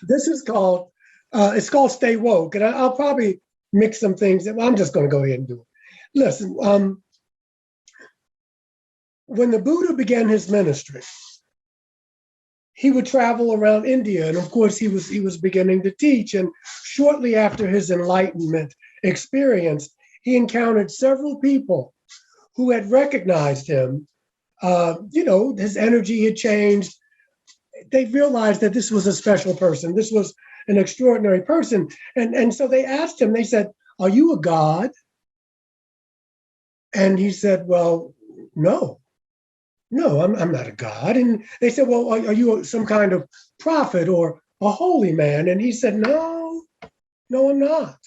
This is called, it's called Stay Woke. And I'll probably mix some things. I'm just going to go ahead and do it. Listen, when the Buddha began his ministry, he would travel around India. And of course, he was beginning to teach. And shortly after his enlightenment experience, he encountered several people who had recognized him. His energy had changed. They realized that this was a special person. This was an extraordinary person. And so they asked him, they said, "Are you a god?" And he said, "Well, no, I'm not a god." And they said, "Well, are you some kind of prophet or a holy man?" And he said, No, I'm not."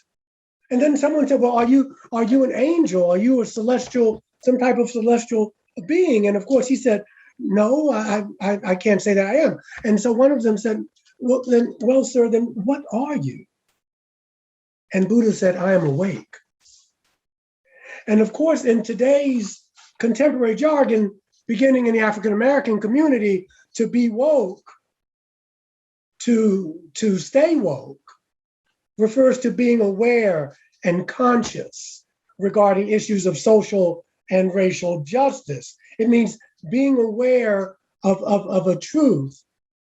And then someone said, "Well, are you an angel? Are you a celestial, some type of celestial being?" And of course he said, "No, I can't say that I am." And so one of them said, well, sir, then what are you?" And Buddha said, "I am awake." And of course, in today's contemporary jargon, beginning in the African American community, to be woke, to stay woke, refers to being aware and conscious regarding issues of social and racial justice. It means being aware of a truth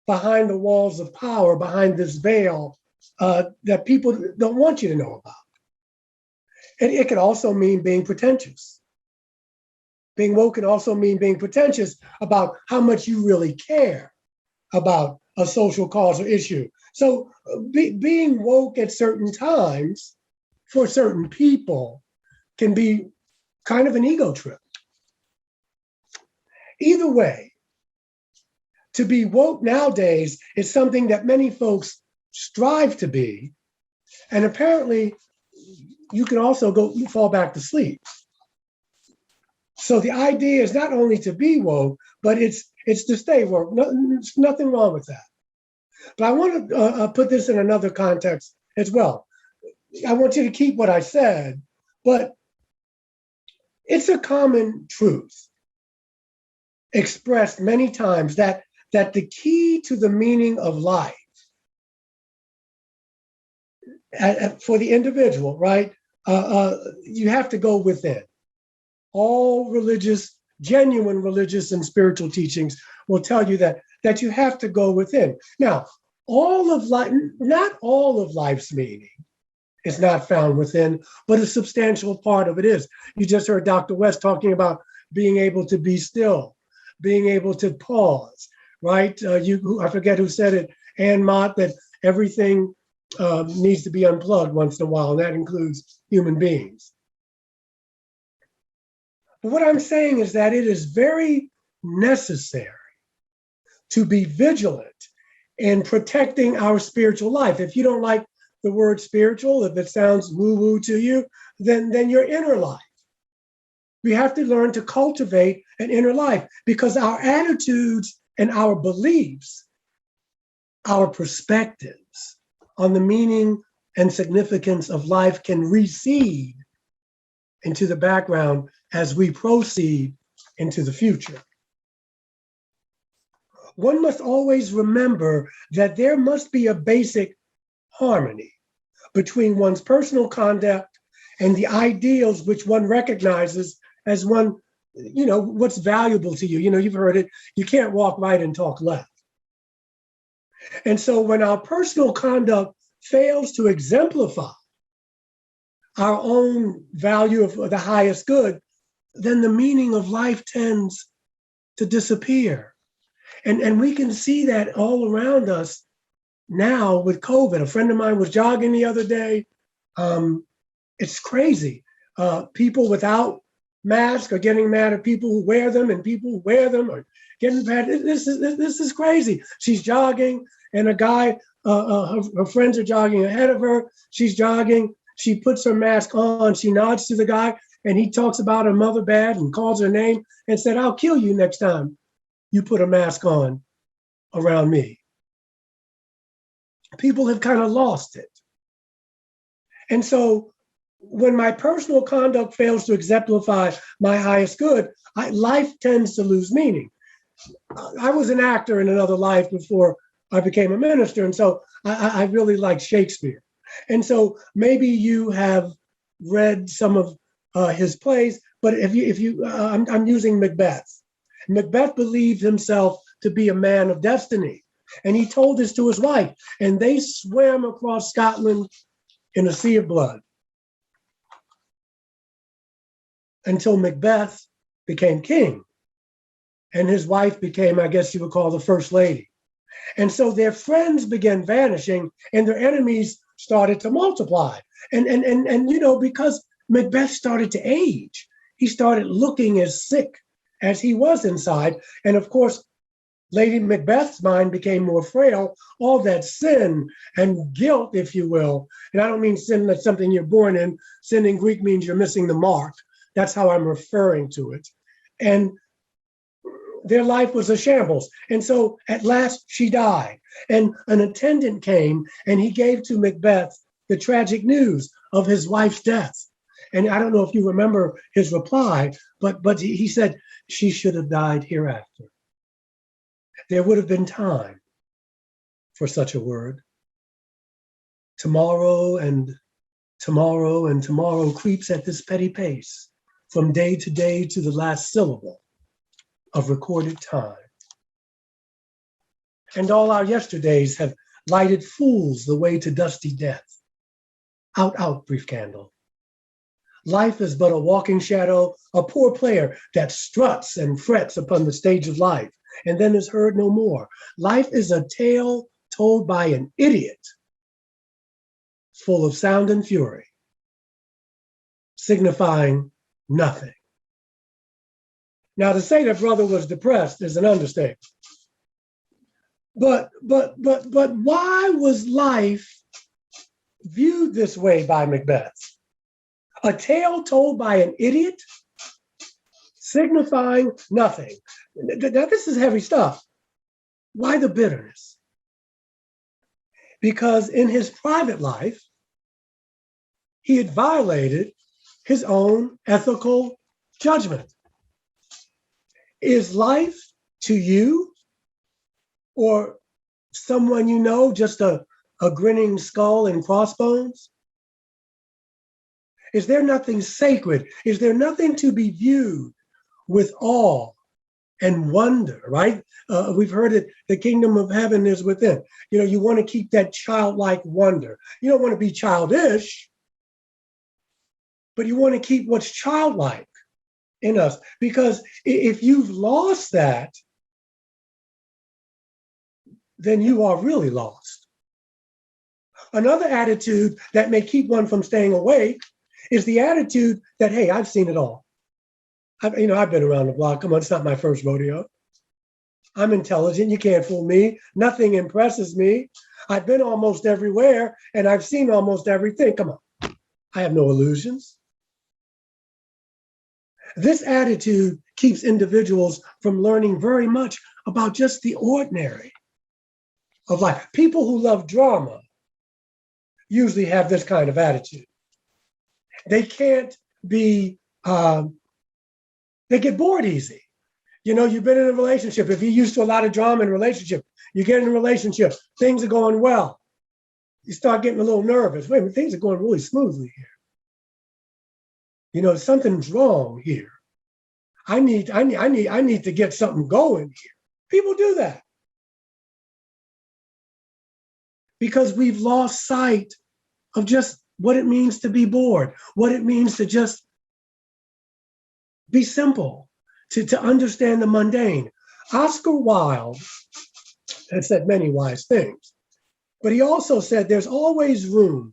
behind the walls of power, behind this veil that people don't want you to know about. And it could also mean being pretentious. Being woke can also mean being pretentious about how much you really care about a social cause or issue. So being woke at certain times for certain people can be kind of an ego trip. Either way, to be woke nowadays is something that many folks strive to be, and apparently you can also fall back to sleep. So the idea is not only to be woke, but it's to stay woke. There's nothing wrong with that. But I want to put this in another context as well. I want you to keep what I said, but it's a common truth expressed many times that the key to the meaning of life for the individual, right? You have to go within. All religious, genuine religious and spiritual teachings will tell you that you have to go within. Now, not all of life's meaning is not found within, but a substantial part of it is. You just heard Dr. West talking about being able to be still, being able to pause, right? I forget who said it, Ann Mott, that everything needs to be unplugged once in a while, and that includes human beings. But what I'm saying is that it is very necessary to be vigilant in protecting our spiritual life. If you don't like the word spiritual, if it sounds woo-woo to you, then your inner life. We have to learn to cultivate an inner life, because our attitudes and our beliefs, our perspectives on the meaning and significance of life can recede into the background as we proceed into the future. One must always remember that there must be a basic harmony between one's personal conduct and the ideals which one recognizes as what's valuable to you. You've heard it, you can't walk right and talk left. And so when our personal conduct fails to exemplify our own value of the highest good, then the meaning of life tends to disappear. And we can see that all around us now with COVID. A friend of mine was jogging the other day. It's crazy. People without masks are getting mad at people who wear them, and people who wear them are getting mad. This is crazy. She's jogging, and a guy, her friends are jogging ahead of her. She's jogging. She puts her mask on. She nods to the guy, and he talks about her mother bad and calls her name and said, "I'll kill you next time you put a mask on around me." People have kind of lost it. And so when my personal conduct fails to exemplify my highest good, life tends to lose meaning. I was an actor in another life before I became a minister. And so I really like Shakespeare. And so maybe you have read some of his plays, but I'm using Macbeth. Macbeth believed himself to be a man of destiny. And he told this to his wife, and they swam across Scotland in a sea of blood until Macbeth became king. And his wife became, I guess you would call, the first lady. And so their friends began vanishing and their enemies started to multiply. And because Macbeth started to age, he started looking as sick as he was inside. And of course, Lady Macbeth's mind became more frail. All that sin and guilt, if you will, and I don't mean sin that's something you're born in. Sin in Greek means you're missing the mark. That's how I'm referring to it. And their life was a shambles. And so at last she died. And an attendant came and he gave to Macbeth the tragic news of his wife's death. And I don't know if you remember his reply, but he said, she should have died hereafter. There would have been time for such a word. Tomorrow and tomorrow and tomorrow creeps at this petty pace, from day to day to the last syllable of recorded time. And all our yesterdays have lighted fools the way to dusty death. Out, out, brief candle. Life is but a walking shadow, a poor player that struts and frets upon the stage of life, and then is heard no more. Life is a tale told by an idiot, full of sound and fury, signifying nothing. Now, to say that brother was depressed is an understatement. But why was life viewed this way by Macbeth? A tale told by an idiot, signifying nothing. Now, this is heavy stuff. Why the bitterness? Because in his private life, he had violated his own ethical judgment. Is life to you or someone you know just a grinning skull and crossbones? Is there nothing sacred? Is there nothing to be viewed with awe and wonder, right? We've heard it, the kingdom of heaven is within. You want to keep that childlike wonder. You don't want to be childish, but you want to keep what's childlike in us. Because if you've lost that, then you are really lost. Another attitude that may keep one from staying awake is the attitude that, hey, I've seen it all. I've been around the block. Come on, it's not my first rodeo. I'm intelligent. You can't fool me. Nothing impresses me. I've been almost everywhere and I've seen almost everything. Come on, I have no illusions. This attitude keeps individuals from learning very much about just the ordinary of life. People who love drama usually have this kind of attitude. They can't be, they get bored easy. You've been in a relationship. If you're used to a lot of drama in a relationship, you get in a relationship, things are going well. You start getting a little nervous. Wait a minute, things are going really smoothly here. Something's wrong here. I need to get something going here. People do that because we've lost sight of just what it means to be bored, what it means to just be simple, to understand the mundane. Oscar Wilde had said many wise things, but he also said there's always room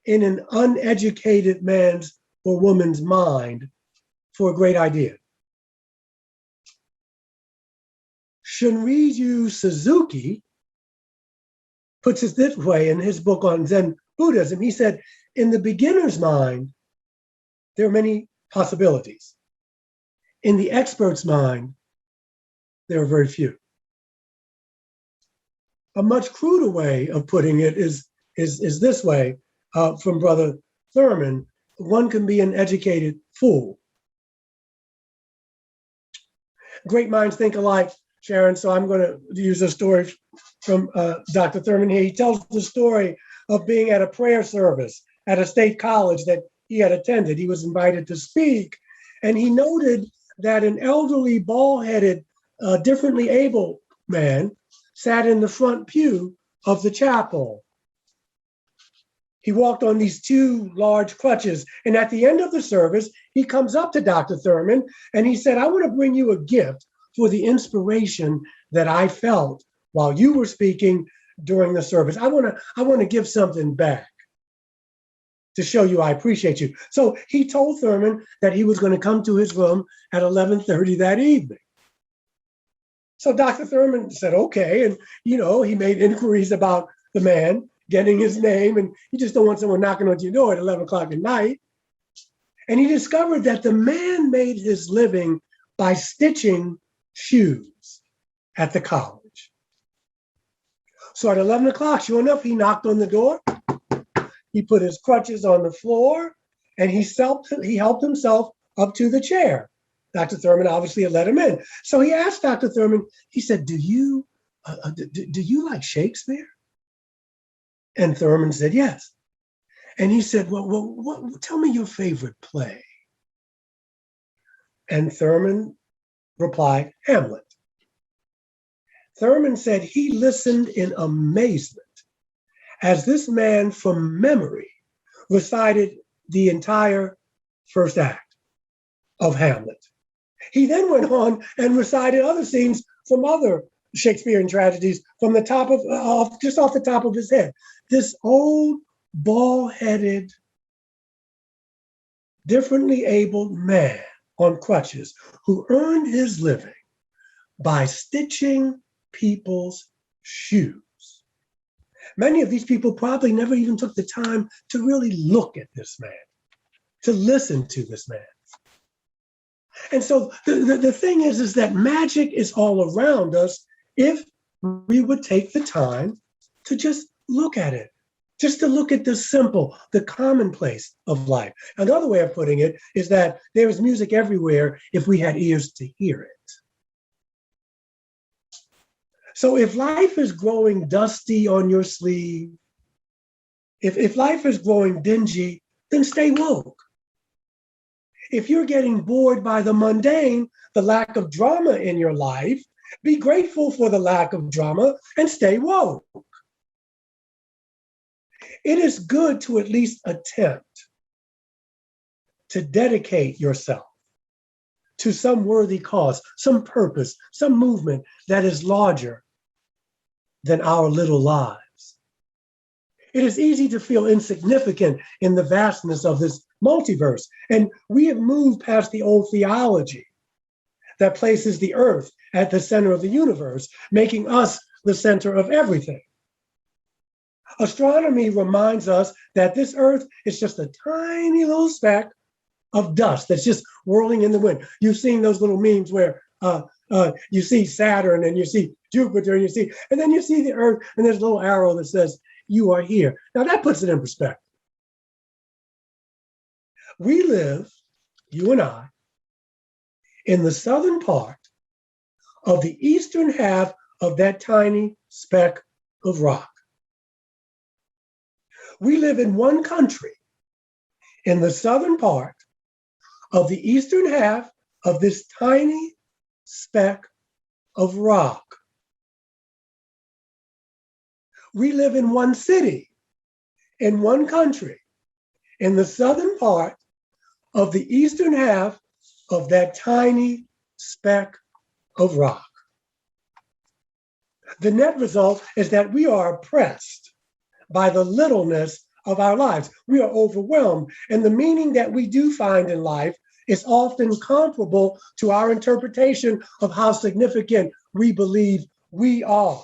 in an uneducated man's or woman's mind for a great idea. Shunryu Suzuki puts it this way in his book on Zen Buddhism. He said, in the beginner's mind, there are many possibilities. In the expert's mind, there are very few. A much cruder way of putting it is this way from Brother Thurman. One can be an educated fool. Great minds think alike Sharon, so I'm going to use a story from Dr. Thurman here. He tells the story of being at a prayer service at a state college that he had attended. He was invited to speak, and he noted that an elderly, bald-headed, differently able man sat in the front pew of the chapel. He walked on these two large crutches, and at the end of the service, he comes up to Dr. Thurman, and he said, I want to bring you a gift for the inspiration that I felt while you were speaking during the service. I want to give something back to show you I appreciate you. So he told Thurman that he was going to come to his room at 11:30 that evening. So Dr. Thurman said, okay. And, he made inquiries about the man, getting his name, and you just don't want someone knocking on your door at 11 o'clock at night. And he discovered that the man made his living by stitching shoes at the college. So at 11 o'clock, sure enough, he knocked on the door. He put his crutches on the floor, and he helped himself up to the chair. Dr. Thurman obviously had let him in. So he asked Dr. Thurman, he said, do you like Shakespeare? And Thurman said, yes. And he said, well, tell me your favorite play. And Thurman replied, Hamlet. Thurman said he listened in amazement as this man from memory recited the entire first act of Hamlet. He then went on and recited other scenes from other Shakespearean tragedies from the top of, just off the top of his head. This old, bald-headed, differently abled man on crutches who earned his living by stitching people's shoes. Many of these people probably never even took the time to really look at this man, to listen to this man. And so the thing is that magic is all around us if we would take the time to just look at it, just to look at the simple, the commonplace of life. Another way of putting it is that there is music everywhere if we had ears to hear it. So if life is growing dusty on your sleeve, if life is growing dingy, then stay woke. If you're getting bored by the mundane, the lack of drama in your life, be grateful for the lack of drama and stay woke. It is good to at least attempt to dedicate yourself to some worthy cause, some purpose, some movement that is larger than our little lives. It is easy to feel insignificant in the vastness of this multiverse, and we have moved past the old theology that places the earth at the center of the universe, making us the center of everything. Astronomy reminds us that this earth is just a tiny little speck of dust that's just whirling in the wind. You've seen those little memes where you see Saturn and you see Jupiter and then you see the earth and there's a little arrow that says, you are here. Now that puts it in perspective. We live, you and I, in the southern part of the eastern half of that tiny speck of rock. We live in one country in the southern part of the eastern half of this tiny speck of rock. We live in one city, in one country, in the southern part of the eastern half of that tiny speck of rock. The net result is that we are oppressed by the littleness of our lives. We are overwhelmed, and the meaning that we do find in life is often comparable to our interpretation of how significant we believe we are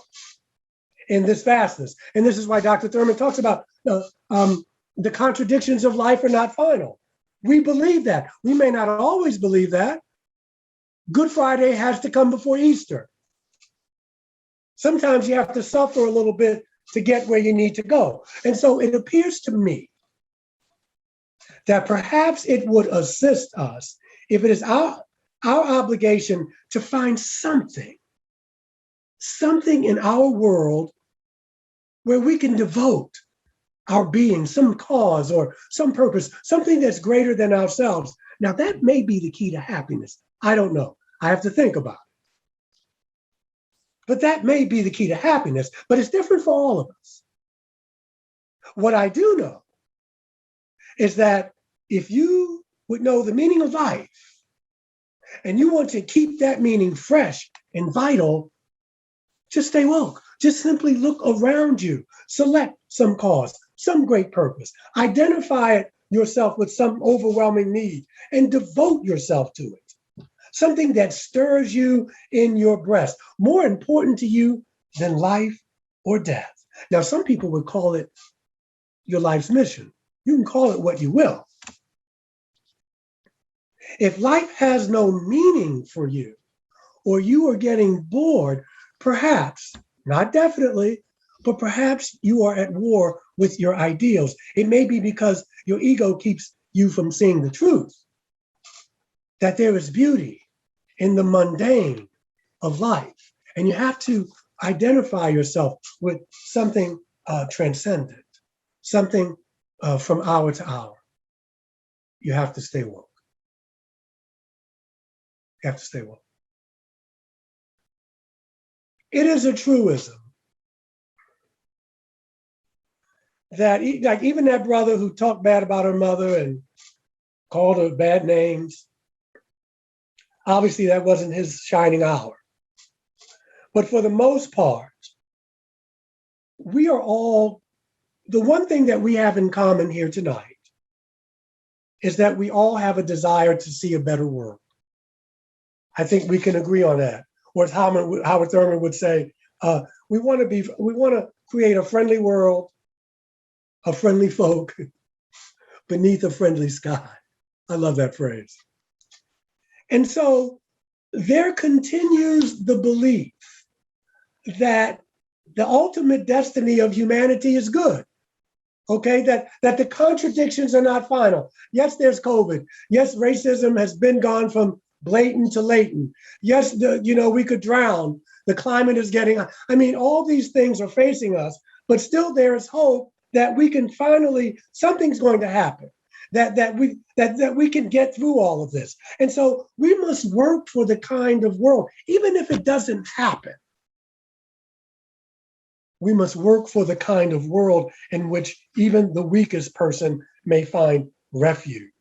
in this vastness. And this is why Dr. Thurman talks about the contradictions of life are not final. We believe that. We may not always believe that. Good Friday has to come before Easter. Sometimes you have to suffer a little bit to get where you need to go. And so it appears to me that perhaps it would assist us if it is our obligation to find something something in our world where we can devote our being, some cause or some purpose, something that's greater than ourselves. Now, that may be the key to happiness. I don't know. I have to think about it. But that may be the key to happiness, but it's different for all of us. What I do know is that if you would know the meaning of life and you want to keep that meaning fresh and vital, just stay woke. Just simply look around you. Select some cause, some great purpose. Identify yourself with some overwhelming need and devote yourself to it. Something that stirs you in your breast, more important to you than life or death. Now, some people would call it your life's mission. You can call it what you will. If life has no meaning for you, or you are getting bored, perhaps, not definitely, but perhaps you are at war with your ideals. It may be because your ego keeps you from seeing the truth, that there is beauty in the mundane of life. And you have to identify yourself with something transcendent, something from hour to hour. You have to stay woke. You have to stay woke. It is a truism that like even that brother who talked bad about her mother and called her bad names, obviously that wasn't his shining hour. But for the most part, we are all, the one thing that we have in common here tonight is that we all have a desire to see a better world. I think we can agree on that. Or as Howard Thurman would say, we want to create a friendly world, a friendly folk beneath a friendly sky. I love that phrase. And so there continues the belief that the ultimate destiny of humanity is good. Okay, that the contradictions are not final. Yes, there's COVID. Yes, racism has been gone from blatant to latent. Yes, we could drown. The climate is getting, I mean, all these things are facing us, but still there is hope that we can finally, something's going to happen, that we can get through all of this. And so we must work for the kind of world, even if it doesn't happen. We must work for the kind of world in which even the weakest person may find refuge.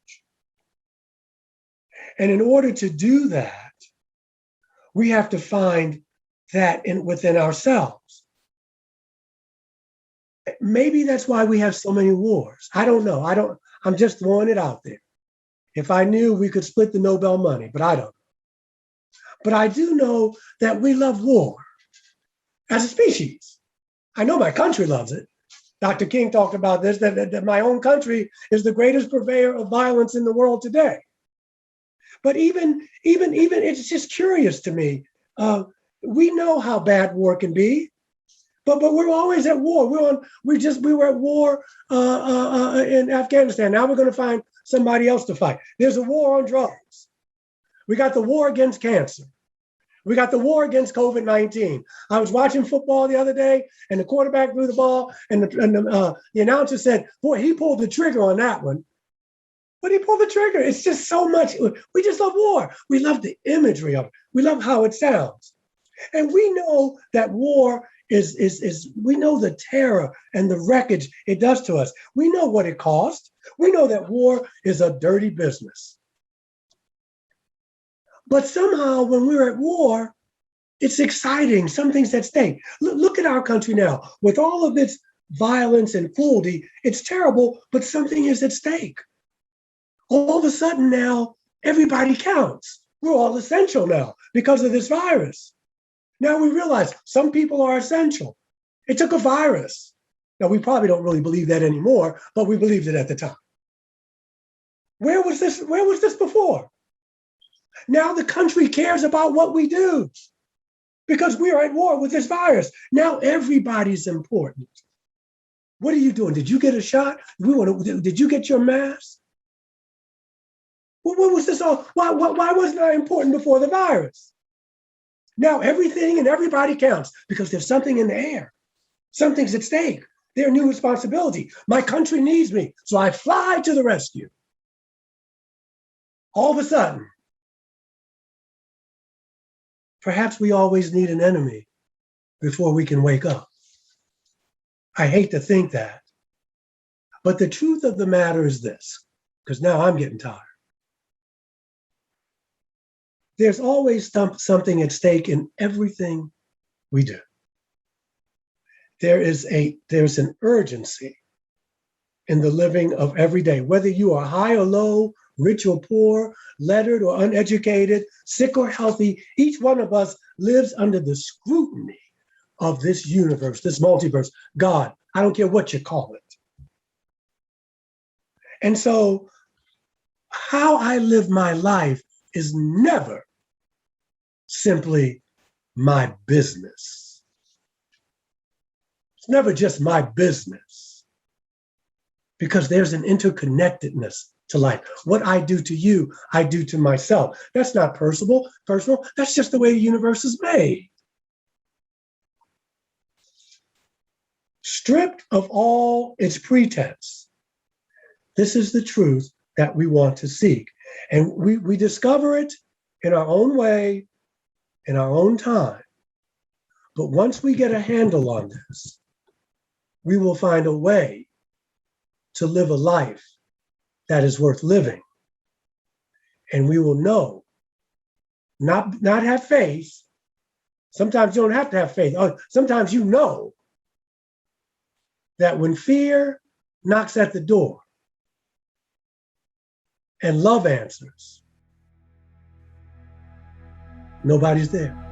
And in order to do that, we have to find that within ourselves. Maybe that's why we have so many wars. I don't know. I'm just throwing it out there. If I knew, we could split the Nobel money, but I don't. But I do know that we love war as a species. I know my country loves it. Dr. King talked about this, that my own country is the greatest purveyor of violence in the world today. But even it's just curious to me. We know how bad war can be, but we're always at war. We were at war in Afghanistan. Now we're going to find somebody else to fight. There's a war on drugs. We got the war against cancer. We got the war against COVID-19. I was watching football the other day, and the quarterback threw the ball, and the announcer said, "Boy, he pulled the trigger on that one." But he pulled the trigger. It's just so much. We just love war. We love the imagery of it. We love how it sounds. And we know that war is we know the terror and the wreckage it does to us. We know what it costs. We know that war is a dirty business. But somehow when we're at war, it's exciting. Something's at stake. Look at our country now. With all of its violence and cruelty, it's terrible, but something is at stake. All of a sudden now, everybody counts. We're all essential now because of this virus. Now we realize some people are essential. It took a virus. Now we probably don't really believe that anymore, but we believed it at the time. Where was this before? Now the country cares about what we do because we are at war with this virus. Now everybody's important. What are you doing? Did you get a shot? Did you get your mask? What was this all? Why wasn't I important before the virus? Now everything and everybody counts because there's something in the air. Something's at stake. Their new responsibility. My country needs me, so I fly to the rescue. All of a sudden, perhaps we always need an enemy before we can wake up. I hate to think that. But the truth of the matter is this, because now I'm getting tired. There's always something at stake in everything we do. There's an urgency in the living of every day, whether you are high or low, rich or poor, lettered or uneducated, sick or healthy. Each one of us lives under the scrutiny of this universe, this multiverse, God. I don't care what you call it. And so how I live my life is never simply my business. It's never just my business, because there's an interconnectedness to life. What I do to you, I do to myself. That's not personal. That's just the way the universe is made. Stripped of all its pretense, this is the truth that we want to seek. And we discover it in our own way, in our own time. But once we get a handle on this, we will find a way to live a life that is worth living. And we will know, not have faith. Sometimes you don't have to have faith. Sometimes you know that when fear knocks at the door and love answers, nobody's there.